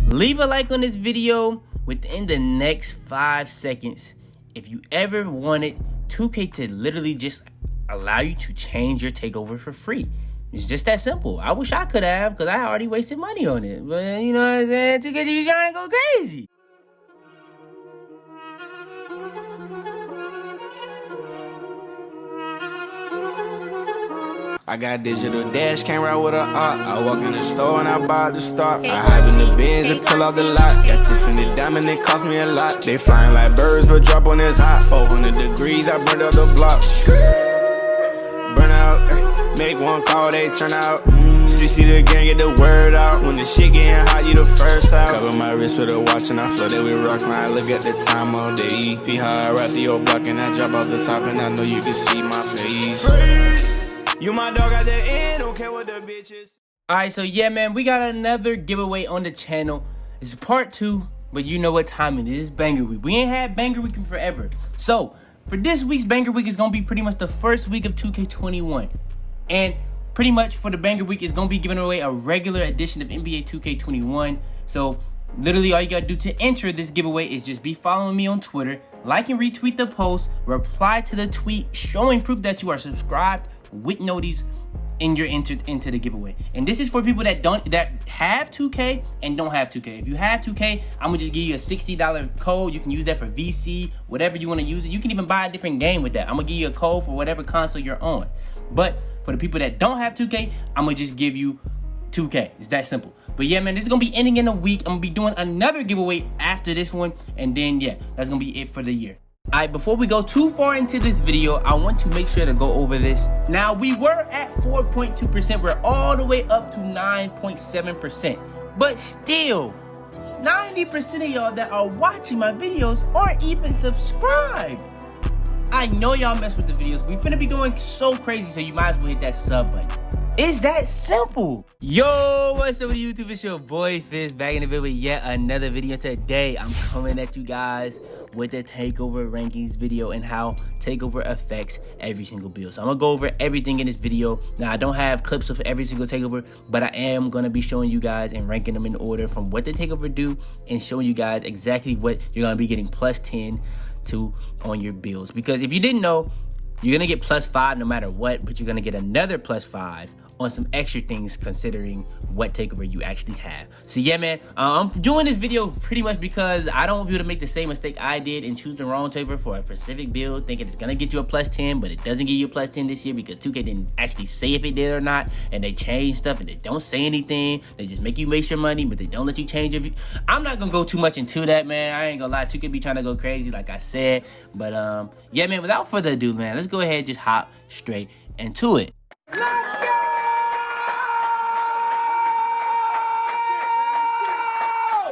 Leave a like on this video within the next 5 seconds if you ever wanted 2K to literally just allow you to change your takeover for free. It's just that simple. I wish I could have, because I already wasted money on it. But you know what I'm saying? 2K just trying to go crazy. I got digital dash camera with a I walk in the store and I buy the stock. I hide in the bins and pull out the lot. Got Tiffany diamond, it cost me a lot. They flying like birds, but drop on this hot. 400 degrees, I burned up the block. Burn out, make one call, they turn out. CC the gang, get the word out. When the shit getting hot, you the first out. Cover my wrist with a watch and I flooded with rocks. Now I look at the time all day. Be how I rap the old block and I drop off the top and I know you can see my face. You my dog at the end, don't care what the bitch is. Alright, so yeah, man, we got another giveaway on the channel. It's part 2, but you know what time it is. Banger week. We ain't had banger week in forever. So for this week's banger week is gonna be pretty much the first week of 2K21. And pretty much for the banger week is gonna be giving away a regular edition of NBA 2K21. So literally all you gotta do to enter this giveaway is just be following me on Twitter, like and retweet the post, reply to the tweet showing proof that you are subscribed with notice, and you're entered into the giveaway. And this is for people that have 2K and don't have 2K. If you have 2K, I'm gonna just give you a $60 code. You can use that for VC, whatever you want to use it. You can even buy a different game with that. I'm gonna give you a code for whatever console you're on. But for the people that don't have 2K, I'm gonna just give you 2K. It's that simple. But yeah, man, this is gonna be ending in a week. I'm gonna be doing another giveaway after this one, and then yeah, that's gonna be it for the year. Alright, before we go too far into this video, I want to make sure to go over this. Now, we were at 4.2%. We're all the way up to 9.7%. But still, 90% of y'all that are watching my videos aren't even subscribed. I know y'all mess with the videos. We finna be going so crazy, so you might as well hit that sub button. It's that simple. Yo, what's up with YouTube? It's your boy Fizz back in the video with yet another video. Today, I'm coming at you guys with the Takeover rankings video and how Takeover affects every single build. So I'm gonna go over everything in this video. Now, I don't have clips of every single Takeover, but I am gonna be showing you guys and ranking them in order from what the Takeover do and showing you guys exactly what you're gonna be getting plus 10 to on your builds. Because if you didn't know, you're gonna get plus 5 no matter what, but you're gonna get another plus 5 on some extra things considering what takeover you actually have. So yeah, man, I'm doing this video pretty much because I don't want you to make the same mistake I did and choose the wrong takeover for a specific build, thinking it's gonna get you a plus 10, but it doesn't get you a plus 10 this year because 2K didn't actually say if it did or not, and they change stuff and they don't say anything. They just make you waste your money, but they don't let you change your view. I'm not gonna go too much into that, man. I ain't gonna lie, 2K be trying to go crazy like I said, but yeah, man, without further ado, man, let's go ahead and just hop straight into it.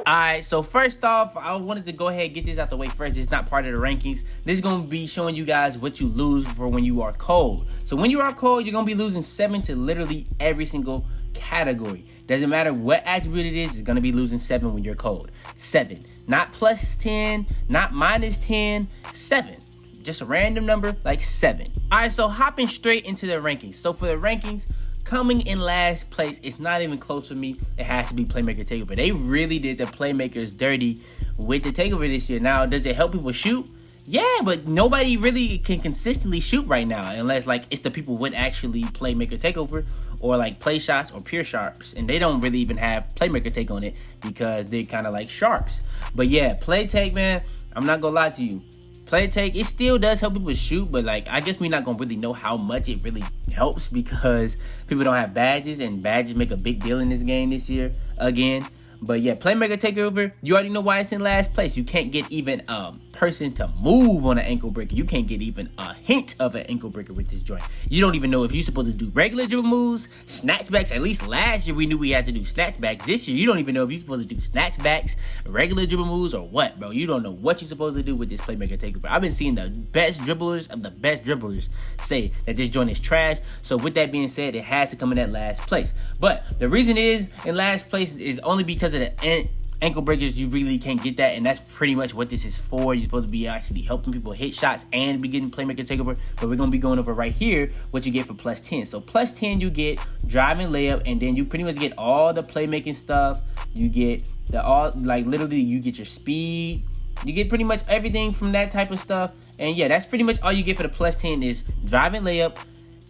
Alright, so first off, I wanted to go ahead and get this out the way first. It's not part of the rankings. This is going to be showing you guys what you lose for when you are cold. So when you are cold, you're going to be losing 7 to literally every single category. Doesn't matter what attribute it is, it's going to be losing 7 when you're cold. 7. Not plus 10, not minus 10, 7. Just a random number like 7. Alright, so hopping straight into the rankings. So for the rankings, coming in last place, it's not even close for me. It has to be Playmaker Takeover. They really did the Playmakers dirty with the Takeover this year. Now, does it help people shoot? Yeah, but nobody really can consistently shoot right now unless like it's the people with actually Playmaker Takeover or like play shots or pure sharps, and they don't really even have Playmaker take on it because they're kind of like sharps. But yeah, play take, man, I'm not gonna lie to you. Play take, it still does help people shoot, but like I guess we're not gonna really know how much it really helps because people don't have badges, and badges make a big deal in this game this year again. But yeah, Playmaker Takeover, you already know why it's in last place. You can't get even a person to move on an ankle breaker. You can't get even a hint of an ankle breaker with this joint. You don't even know if you're supposed to do regular dribble moves, snatchbacks. At least last year we knew we had to do snatchbacks. This year you don't even know if you're supposed to do snatchbacks, regular dribble moves, or what, bro. You don't know what you're supposed to do with this Playmaker Takeover. I've been seeing the best dribblers of the best dribblers say that this joint is trash. So with that being said, it has to come in at last place. But the reason it is in last place is only because of the ankle breakers, you really can't get that, and that's pretty much what this is for. You're supposed to be actually helping people hit shots and be getting Playmaker Takeover, but we're going to be going over right here what you get for plus 10. So plus 10, you get driving layup, and then you pretty much get all the playmaking stuff. You get literally you get your speed. You get pretty much everything from that type of stuff. And yeah, that's pretty much all you get for the plus 10 is driving layup,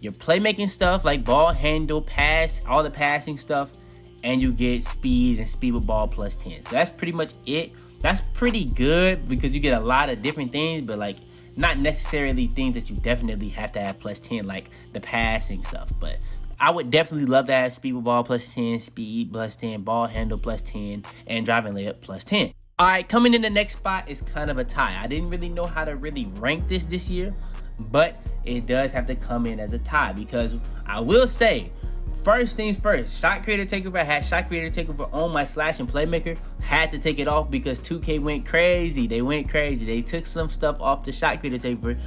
your playmaking stuff like ball handle, pass, all the passing stuff, and you get speed and speed with ball plus 10. So that's pretty much it. That's pretty good because you get a lot of different things, but like not necessarily things that you definitely have to have plus 10, like the passing stuff. But I would definitely love to have speed with ball plus 10, speed plus 10, ball handle plus 10, and driving layup plus 10. All right, coming in the next spot is kind of a tie. I didn't really know how to really rank this year, but it does have to come in as a tie because I will say, first things first, Shot Creator Takeover. I had Shot Creator Takeover on my Slash and Playmaker. Had to take it off because 2K went crazy. They went crazy. They took some stuff off the Shot Creator Takeover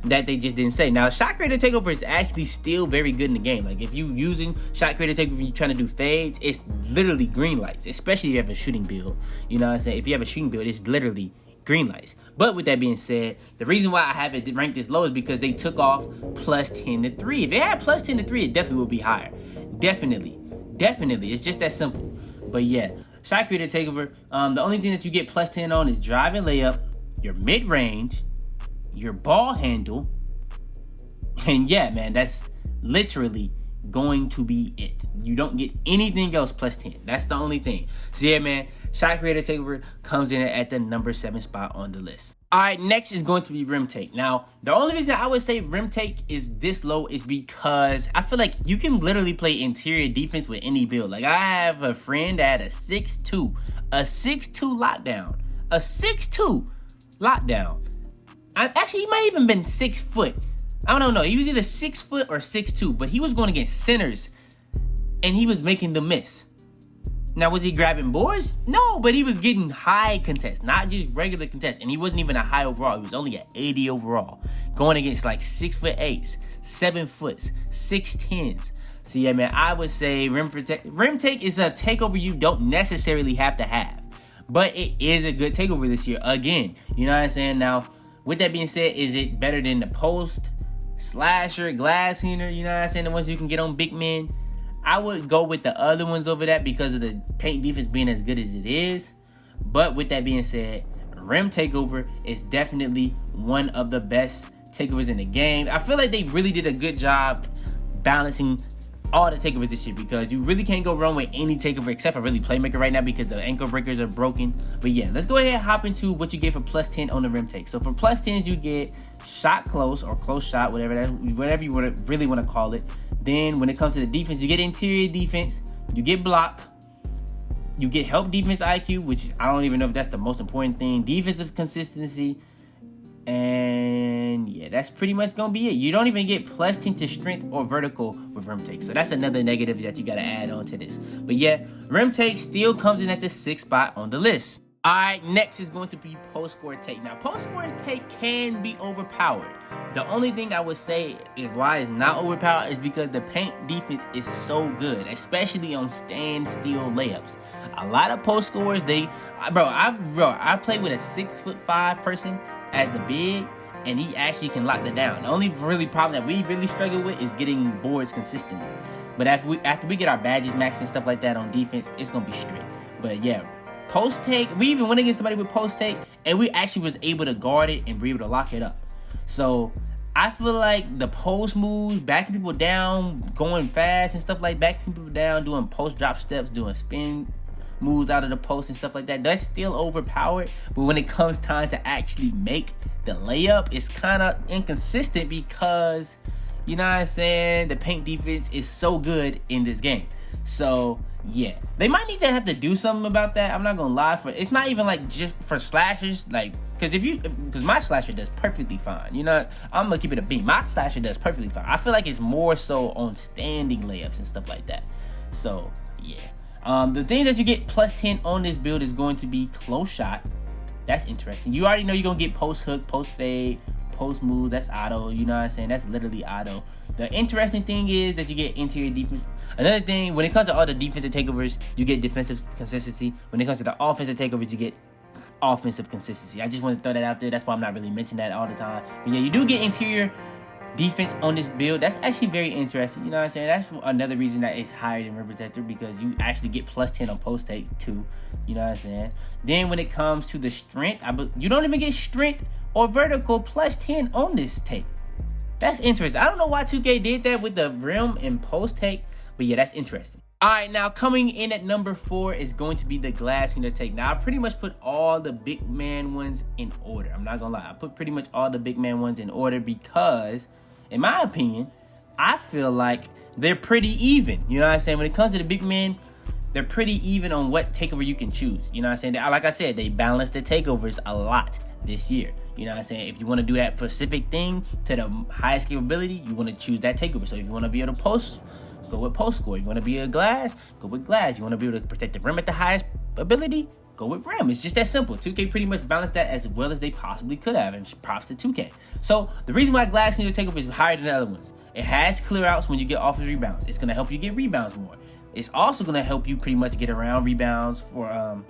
that they just didn't say. Now, Shot Creator Takeover is actually still very good in the game. Like, if you using Shot Creator Takeover and you're trying to do fades, it's literally green lights, especially if you have a shooting build. You know what I'm saying? If you have a shooting build, it's literally green lights. But with that being said, the reason why I have it ranked this low is because they took off plus 10 to 3. If it had plus 10 to 3, it definitely would be higher. Definitely. It's just that simple. But yeah, Shot Creator Takeover, the only thing that you get plus 10 on is driving layup, your mid-range, your ball handle, and yeah, man, that's literally going to be it. You don't get anything else plus 10. That's the only thing. So yeah, man, Shot Creator Takeover comes in at the number 7 spot on the list. All right, next is going to be rim take. Now, the only reason I would say rim take is this low is because I feel like you can literally play interior defense with any build. Like, I have a friend that had a 6'2", lockdown, a 6'2" lockdown. Actually, he might even been 6 foot. I don't know. He was either 6 foot or 6'2", but he was going against centers, and he was making the miss. Now, was he grabbing boards? No, but he was getting high contests, not just regular contests, and he wasn't even a high overall. He was only at 80 overall, going against like 6'8", 7 foots, 6'10s. So yeah, man, I would say rim take is a takeover you don't necessarily have to have, but it is a good takeover this year. Again, you know what I'm saying? Now, with that being said, is it better than the post, slasher, glass cleaner, you know what I'm saying, the ones you can get on big men? I would go with the other ones over that because of the paint defense being as good as it is. But with that being said, rim takeover is definitely one of the best takeovers in the game. I feel like they really did a good job balancing all the takeovers this year because you really can't go wrong with any takeover except for really Playmaker right now because the ankle breakers are broken. But yeah, let's go ahead and hop into what you get for plus 10 on the rim take. So for plus 10s, you get shot close or close shot, whatever you really want to call it. Then when it comes to the defense, you get interior defense, you get block, you get help defense IQ, which I don't even know if that's the most important thing, defensive consistency, and yeah, that's pretty much gonna be it. You don't even get plus 10 to strength or vertical with rim take, so that's another negative that you gotta add on to this. But yeah, rim take still comes in at the 6th spot on the list. All right, next is going to be post-score take. Now, post-score take can be overpowered. The only thing I would say is why it's not overpowered is because the paint defense is so good, especially on standstill layups. A lot of post scores, I played with a 6'5" person as the big, and he actually can lock that down. The only really problem that we really struggle with is getting boards consistently. But after we get our badges maxed and stuff like that on defense, it's gonna be straight. But yeah, post take, we even went against somebody with post take, and we actually was able to guard it and be able to lock it up. So I feel like the post moves, backing people down, going fast and stuff like backing people down, doing post drop steps, doing spin moves out of the post and stuff like that, that's still overpowered. But when it comes time to actually make the layup, it's kind of inconsistent because, you know what I'm saying, the paint defense is so good in this game. So yeah, they might need to have to do something about that. I'm not gonna lie, it's not even like just for slashers, like because my slasher does perfectly fine. You know, I'm gonna keep it a beat. My slasher does perfectly fine. I feel like it's more so on standing layups and stuff like that. So yeah, the thing that you get plus 10 on this build is going to be close shot. That's interesting. You already know you're gonna get post hook, post fade, post move. That's auto. You know what I'm saying? That's literally auto. The interesting thing is that you get interior defense. Another thing, when it comes to all the defensive takeovers, you get defensive consistency. When it comes to the offensive takeovers, you get offensive consistency. I just want to throw that out there. That's why I'm not really mentioning that all the time. But yeah, you do get interior defense on this build. That's actually very interesting. You know what I'm saying? That's another reason that it's higher than Rim Protector, because you actually get plus 10 on post take too. You know what I'm saying? Then when it comes to the strength, you don't even get strength or vertical plus 10 on this take. That's interesting. I don't know why 2K did that with the rim and post take, but yeah, that's interesting. All right, now coming in at number 4 is going to be the glass cleaner take. Now I pretty much put all the big man ones in order. I'm not gonna lie, I put pretty much all the big man ones in order because, in my opinion, I feel like they're pretty even. You know what I'm saying? When it comes to the big men, they're pretty even on what takeover you can choose. You know what I'm saying? Like I said, they balance the takeovers a lot this year. You know what I'm saying? If you want to do that specific thing to the highest capability, you want to choose that takeover. So if you want to be able to post, go with post score. If you want to be a glass, go with glass. You want to be able to protect the rim at the highest ability, go with rim. It's just that simple. 2K pretty much balanced that as well as they possibly could have, and props to 2K. So the reason why glass cleaner takeover is higher than the other ones, it has clear outs when you get offensive rebounds. It's going to help you get rebounds more. It's also going to help you pretty much get around rebounds for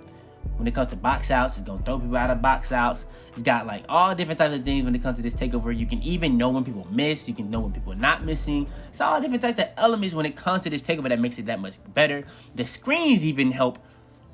when it comes to box outs. It's going to throw people out of box outs. It's got like all different types of things when it comes to this takeover. You can even know when people miss. You can know when people are not missing. It's all different types of elements when it comes to this takeover that makes it that much better. The screens even help.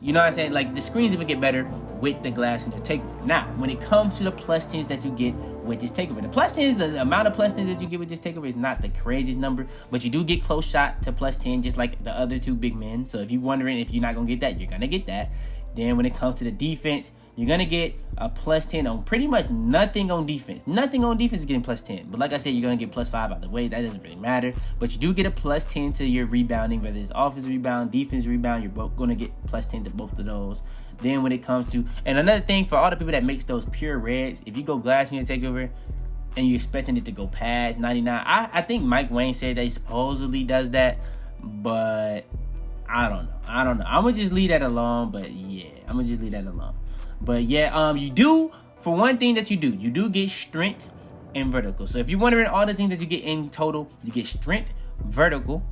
You know what I'm saying? Like, the screens even get better with the glass in the takeover. Now, when it comes to the plus 10s that you get with this takeover, the plus 10s, the amount of plus 10s that you get with this takeover is not the craziest number, but you do get close shot to plus 10, just like the other two big men. So if you're wondering if you're not going to get that, you're going to get that. Then when it comes to the defense, you're going to get a plus 10 on pretty much nothing on defense. Nothing on defense is getting plus 10. But like I said, you're going to get plus 5 out of the way. That doesn't really matter. But you do get a plus 10 to your rebounding, whether it's offensive rebound, defense rebound. You're both going to get plus 10 to both of those. Then when it comes to, and another thing for all the people that makes those pure reds, if you go glass in your takeover and you're expecting it to go past 99, I think Mike Wayne said that he supposedly does that, but I don't know. I'm going to just leave that alone. But yeah, I'm going to just leave that alone. But yeah, you do, for one thing that you do get strength and vertical. So if you're wondering all the things that you get in total, you get strength, vertical,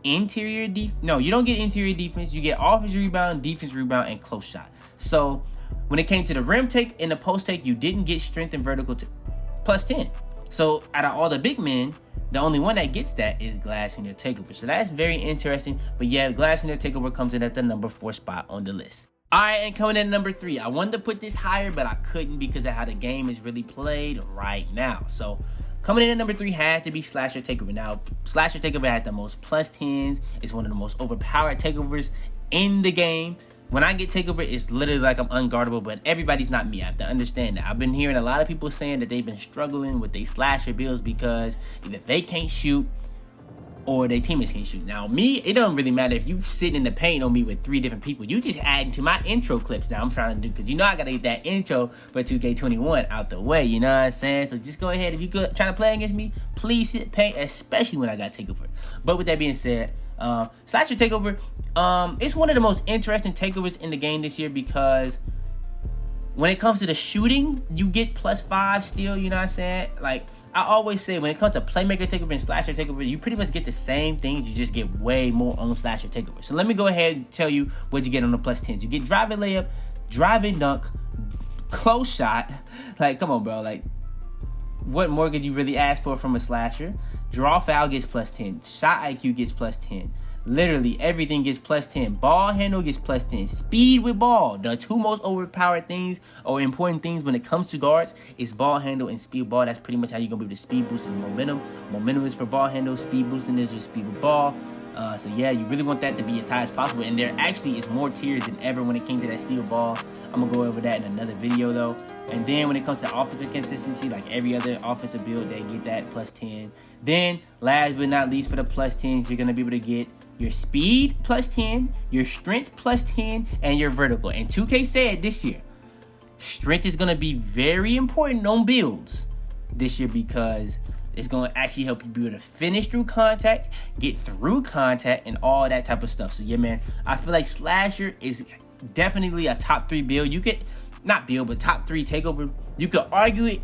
interior no, you don't get interior defense. You get offensive rebound, defense rebound, and close shot. So when it came to the rim take and the post take, you didn't get strength and vertical to plus 10. So out of all the big men, the only one that gets that is glass in your takeover. So that's very interesting. But yeah, glass in your takeover comes in at the number 4 spot on the list. All right, and coming in at number 3, I wanted to put this higher, but I couldn't because of how the game is really played right now. So coming in at number 3 had to be Slasher Takeover. Now, Slasher Takeover had the most plus 10s. It's one of the most overpowered takeovers in the game. When I get takeover, it's literally like I'm unguardable, but everybody's not me. I have to understand that. I've been hearing a lot of people saying that they've been struggling with their slasher builds because either they can't shoot or their teammates can't shoot. Now, me, it doesn't really matter if you sitting in the paint on me with 3 different people. You just adding to my intro clips now I'm trying to do, because you know I got to get that intro for 2K21 out the way, you know what I'm saying? So just go ahead. If you're trying to play against me, please sit paint, especially when I got takeover. But with that being said, Slasher Takeover, it's one of the most interesting takeovers in the game this year because when it comes to the shooting, you get plus 5 still, you know what I'm saying? Like, I always say, when it comes to Playmaker Takeover and Slasher Takeover, you pretty much get the same things, you just get way more on Slasher Takeover. So let me go ahead and tell you what you get on the plus 10s. You get driving layup, driving dunk, close shot. Like, come on, bro. Like, what more could you really ask for from a slasher? Draw foul gets plus 10. Shot IQ gets plus 10. Literally everything gets plus 10. Ball handle gets plus 10. Speed with ball. The 2 most overpowered things or important things when it comes to guards is ball handle and speed with ball. That's pretty much how you're going to be able to speed boost and momentum. Momentum is for ball handle. Speed boosting is with speed with ball. So yeah, you really want that to be as high as possible. And there actually is more tiers than ever when it came to that speed with ball. I'm going to go over that in another video though. And then when it comes to offensive consistency, like every other offensive build, they get that plus 10. Then last but not least for the plus 10s, you're going to be able to get your speed plus 10, your strength plus 10, and your vertical. And 2K said this year, strength is going to be very important on builds this year because it's going to actually help you be able to finish through contact, get through contact, and all that type of stuff. So yeah, man, I feel like Slasher is definitely a top 3 build. You could, not build, but top 3 takeover. You could argue it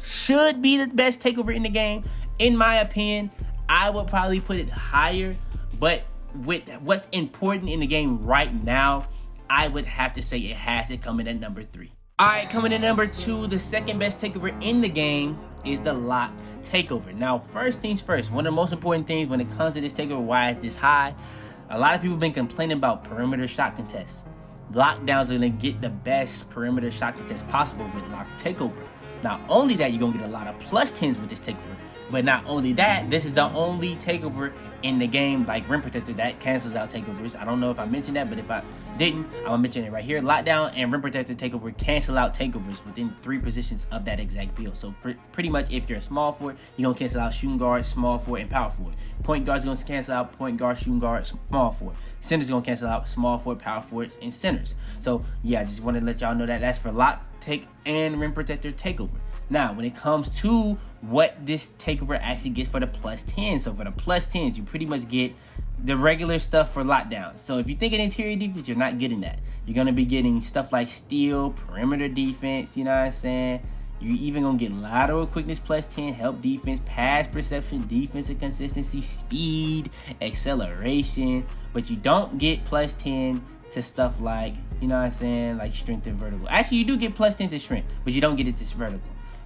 should be the best takeover in the game. In my opinion, I would probably put it higher, but with what's important in the game right now, I would have to say it has to come in at number 3. Alright, coming in number 2, the second best takeover in the game is the lock takeover. Now, first things first, one of the most important things when it comes to this takeover, why it's this high, a lot of people have been complaining about perimeter shot contests. Lockdowns are going to get the best perimeter shot contest possible with lock takeover. Not only that, you're going to get a lot of plus 10s with this takeover, but not only that, this is the only takeover in the game like Rim Protector that cancels out takeovers. I don't know if I mentioned that, but if I didn't, I'm going to mention it right here. Lockdown and Rim Protector takeover cancel out takeovers within 3 positions of that exact build. So pretty much if you're a small forward, you're going to cancel out shooting guard, small forward, and power forward. Point guard's going to cancel out point guard, shooting guard, small forward. Center's going to cancel out small forward, power forwards, and centers. So yeah, I just wanted to let y'all know that that's for lock, take, and Rim Protector takeover. Now, when it comes to what this takeover actually gets for the plus 10, so for the plus 10s, you pretty much get the regular stuff for lockdown. So if you think of interior defense, you're not getting that. You're going to be getting stuff like steal, perimeter defense, you know what I'm saying? You're even going to get lateral quickness plus 10, help defense, pass perception, defensive consistency, speed, acceleration. But you don't get plus 10 to stuff like, you know what I'm saying, like strength and vertical. Actually, you do get plus 10 to strength, but you don't get it to vertical.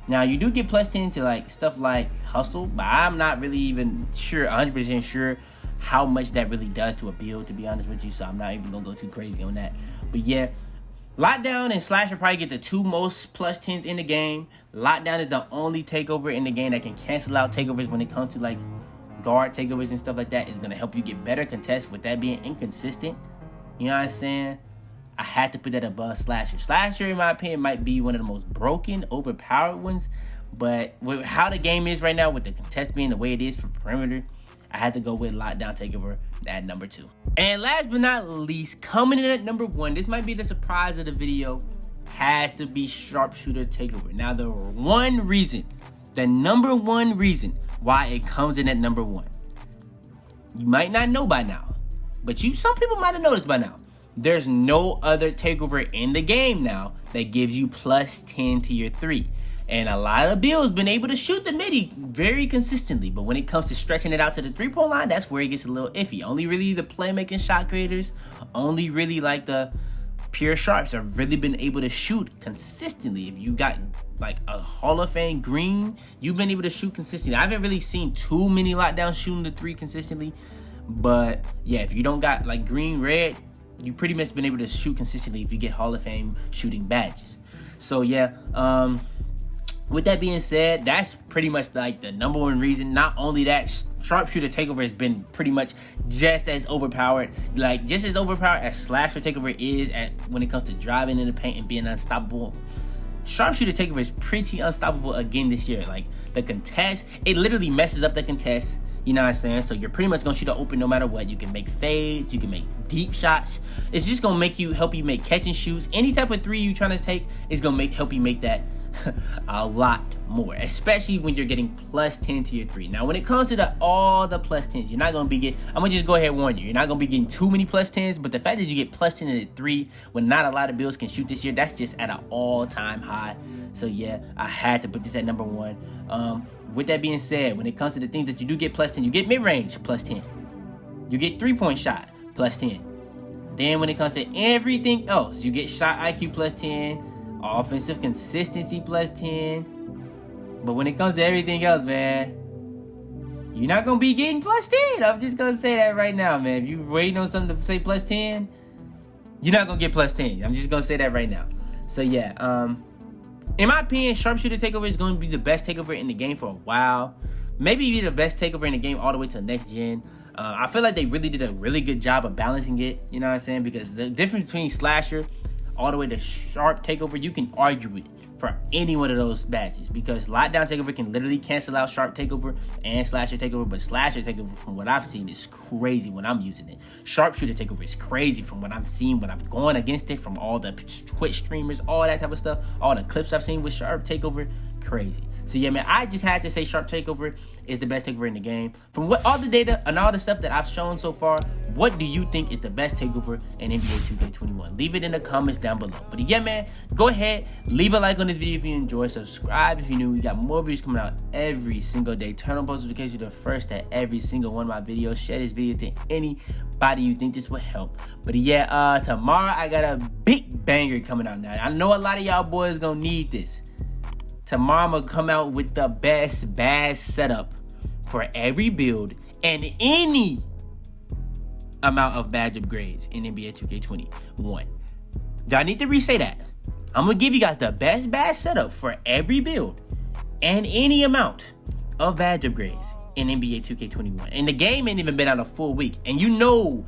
Now, you do get plus 10 to like stuff like hustle, but I'm not really even sure, 100% sure how much that really does to a build, to be honest with you. So I'm not even going to go too crazy on that. But yeah, Lockdown and Slasher probably get the 2 most plus 10s in the game. Lockdown is the only takeover in the game that can cancel out takeovers when it comes to like guard takeovers and stuff like that. It's going to help you get better contests with that being inconsistent. You know what I'm saying? I had to put that above Slasher. Slasher, in my opinion, might be one of the most broken, overpowered ones. But with how the game is right now, with the contest being the way it is for perimeter, I had to go with Lockdown Takeover at number 2. And last but not least, coming in at number 1, this might be the surprise of the video, has to be Sharpshooter Takeover. Now, the number one reason why it comes in at number 1, you might not know by now, but some people might have noticed by now. There's no other takeover in the game now that gives you plus 10 to your 3. And a lot of builds been able to shoot the midi very consistently. But when it comes to stretching it out to the 3-point line, that's where it gets a little iffy. Only really the playmaking shot creators, only really like the pure sharps have really been able to shoot consistently. If you got like a Hall of Fame Green, you've been able to shoot consistently. I haven't really seen too many lockdowns shooting the 3 consistently. But yeah, if you don't got like Green, Red, you pretty much been able to shoot consistently if you get Hall of Fame shooting badges. So yeah, with that being said, that's pretty much like the number 1 reason. Not only that, Sharpshooter Takeover has been pretty much just as overpowered, like just as overpowered as Slasher Takeover is when it comes to driving in the paint and being unstoppable. Sharpshooter Takeover is pretty unstoppable again this year. Like the contest, it literally messes up the contest. You know what I'm saying? So you're pretty much gonna shoot it open no matter what. You can make fades, you can make deep shots. It's just gonna help you make catch and shoots. Any type of 3 you're trying to take is gonna help you make that a lot more, especially when you're getting plus 10 to your 3. Now, when it comes to all the plus 10s, you're not gonna be getting. I'm gonna just go ahead and warn you. You're not gonna be getting too many plus 10s, but the fact that you get plus 10 to 3 when not a lot of builds can shoot this year, that's just at an all-time high. So yeah, I had to put this at number 1. With that being said, when it comes to the things that you do get plus 10, you get mid-range plus 10. You get 3-point shot plus 10. Then when it comes to everything else, you get shot IQ plus 10, offensive consistency plus 10. But when it comes to everything else, man, you're not going to be getting plus 10. I'm just going to say that right now, man. If you're waiting on something to say plus 10, you're not going to get plus 10. I'm just going to say that right now. So yeah, in my opinion, Sharpshooter Takeover is going to be the best takeover in the game for a while. Maybe be the best takeover in the game all the way to next gen. I feel like they really did a really good job of balancing it. You know what I'm saying? Because the difference between Slasher all the way to Sharp Takeover, you can argue it for any one of those badges. Because Lockdown Takeover can literally cancel out Sharp Takeover and Slasher Takeover. But Slasher Takeover, from what I've seen, is crazy when I'm using it. Sharpshooter Takeover is crazy from what I've seen when I've gone against it, from all the Twitch streamers, all that type of stuff. All the clips I've seen with Sharp Takeover. crazy. So yeah, man, I just had to say Sharp Takeover is the best takeover in the game. From what all the data and all the stuff that I've shown so far, what do you think is the best takeover in NBA 2K21? Leave it in the comments down below. But yeah, man, go ahead, leave a like on this video if you enjoy. Subscribe if you're new. We got more videos coming out every single day. Turn on post notifications, you're the first at every single one of my videos. Share this video to anybody you think this would help. But yeah, tomorrow I got a big banger coming out now. I know a lot of y'all boys gonna need this. Tomorrow I'm gonna come out with the best bad setup for every build and any amount of badge upgrades in NBA 2K21. Do I need to re-say that? I'm gonna give you guys the best badge setup for every build and any amount of badge upgrades in NBA 2K21. And the game ain't even been out a full week. And you know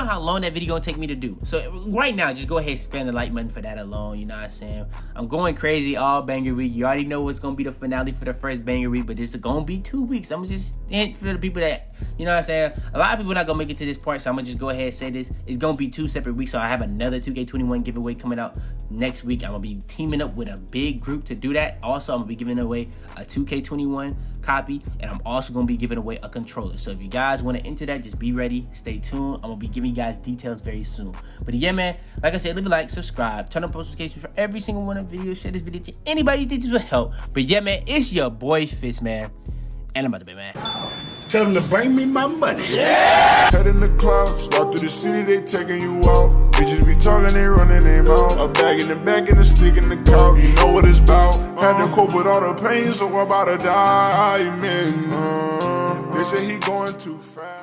how long that video gonna take me to do. So right now, just go ahead and spam the like button for that alone. You know what I'm saying? I'm going crazy all banger week. You already know what's gonna be the finale for the first banger week, but this is gonna be 2 weeks. I'm gonna just hint for the people that, you know what I'm saying? A lot of people not gonna make it to this part, so I'm gonna just go ahead and say this. It's gonna be 2 separate weeks, so I have another 2K21 giveaway coming out next week. I'm gonna be teaming up with a big group to do that. Also, I'm gonna be giving away a 2K21 copy, and I'm also gonna be giving away a controller. So if you guys want to enter that, just be ready, stay tuned. I'm gonna be giving you guys details very soon. But yeah, man, like I said, leave a like, subscribe, turn on post notifications for every single one of the videos. Share this video to anybody you think this will help. But yeah, man, it's your boy Fitz, man, and I'm about to be, man. Tell them to bring me my money. Yeah! Head in the clouds, walk through the city, they taking you out. Bitches be talking, they running their mouth. A bag in the back and a stick in the couch. You know what it's about. Had to cope with all the pain, so I'm about to die, man. They say he going too fast.